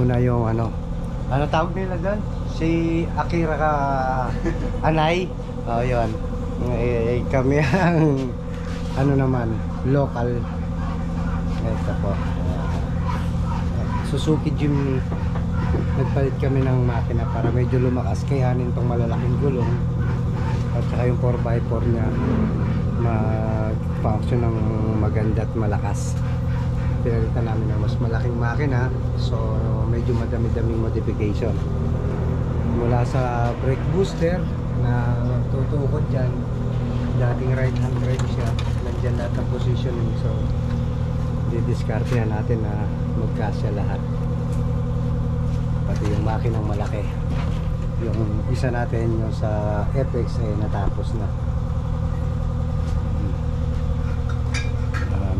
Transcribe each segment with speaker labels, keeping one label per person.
Speaker 1: muna yung ano tawag nila doon? Si Akira ka Anay. Oh, yun. Kami ang ano naman, local. Ito po. Suzuki Jimny. Nagpalit kami ng makina para medyo lumakas, kayanin tong malalaking gulong at saka yung 4x4 nya mag-function ng maganda at malakas. Pinalitan namin ng mas malaking makina, so medyo madami-daming modification mula sa brake booster na tutukod dyan. Dating right hand drive siya, nandyan lahat ng positioning, so didiskartehan natin na magkasya lahat, pati yung makinang malaki. Yung isa natin yung sa FX ay natapos na.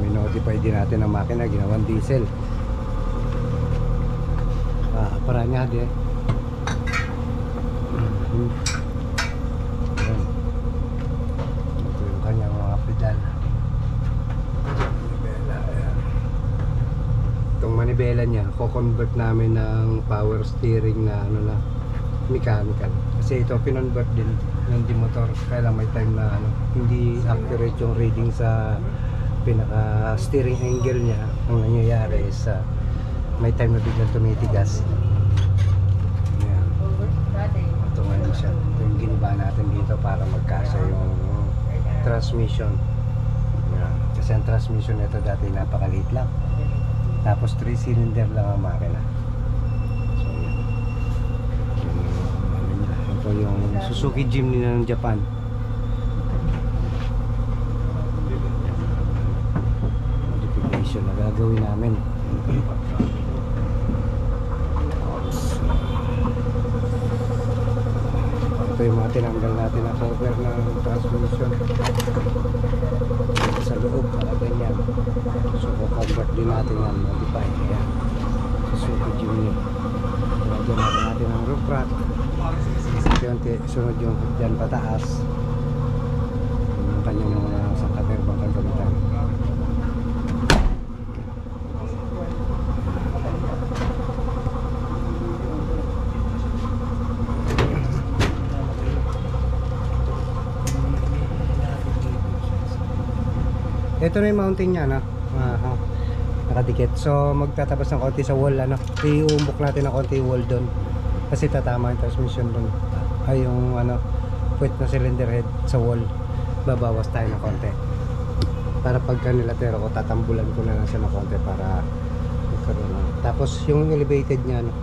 Speaker 1: Minodify din natin ang makina, ginawang diesel. Para niya din. Ito yung kanyang mga pedal. Manibela, ayan. Itong manibela niya, ko-convert namin ng power steering na ano na mechanical. Kasi ito pinonvert din ng motor. Kaya lang may time na ano, hindi accurate yung reading sa pinaka steering angle niya. Ang nangyayari is may time na biglang tumitigas. Ayan. Ito ngayon siya. Ito yung giniba natin dito para magkasa yung transmission. Ayan. Kasi ang transmission nito dati napakaliit lang. Tapos 3 cylinder lang ang makina. So yan. Ito yung Suzuki Jimny ng Japan. Na gagawin namin. Ito yung mga tinanggal natin na cover ng transmission sa loob, ganyan. So convert din natin yan, modify. Ayan, Suzuki Jimny. Lagyan natin ang roof rack. Sunod yung dyan pataas, yung kanyang mga sangkaterbang kagamitan. Ito na yung mounting niya, no? Nakadikit. So magtatabas ng konti sa wall, ano? Iumbok natin ng konti yung wall doon. Kasi tatama yung transmission doon. Ay yung ano, puwet na cylinder head sa wall. Babawas tayo ng konti. Para pagka nilatero ko, tatambulan ko na lang siya ng konti para magkaroon na. Tapos yung elevated niya, no?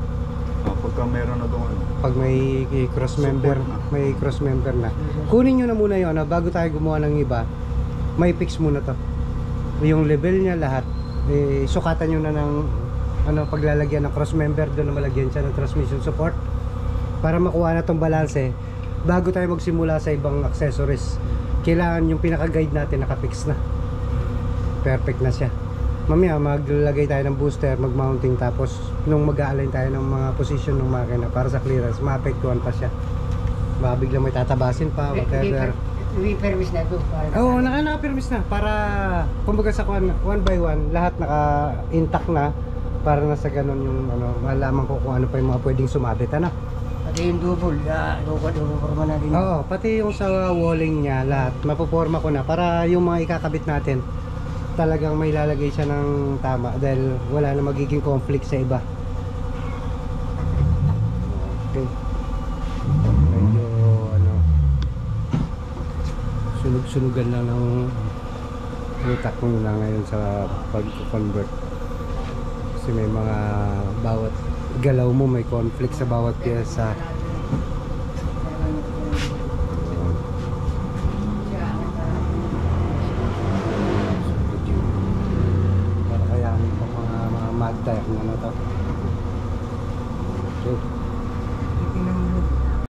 Speaker 2: Pagka meron na doon,
Speaker 1: pag may cross member, may cross member na. Kunin nyo na muna yun, no? Bago tayo gumawa ng iba. May fix muna to. Yung level niya lahat, sukatan nyo na ng ano, paglalagyan ng cross member doon na malagyan siya ng transmission support para makuha na tong balanse. Bago tayo magsimula sa ibang accessories, kailangan yung pinaka-guide natin nakafix na, perfect na siya. Mamaya maglagay tayo ng booster, mag-mounting, tapos nung mag-a-align tayo ng mga position ng makina para sa clearance, maapektuhan pa siya. Baka biglang may tatabasin pa, whatever.
Speaker 3: Permis na ito.
Speaker 1: Oo, naka-permis na para kumbaga sa one by one lahat naka-intact na, para na sa ganun yung ano, malaman ko kung ano pa yung mga pwedeng sumabit, ano.
Speaker 3: Pati yung double, ipoporma na din.
Speaker 1: Oo, pati yung sa walling niya lahat mapoporma ko na para yung mga ikakabit natin talagang may lalagay siya ng tama, dahil wala na magiging conflict sa iba. Okay. Medyo ano, sunog-sunugan lang ng utak ko na ngayon sa pag-convert. Kasi may mga bawat galaw mo may conflict sa bawat pyesa.